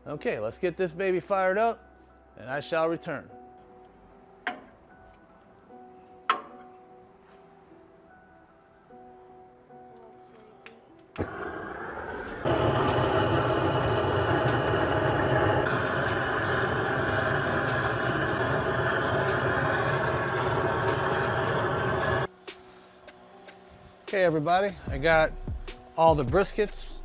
Speaker 2: Okay, let's get this baby fired up and I shall return. Okay everybody, I got all the briskets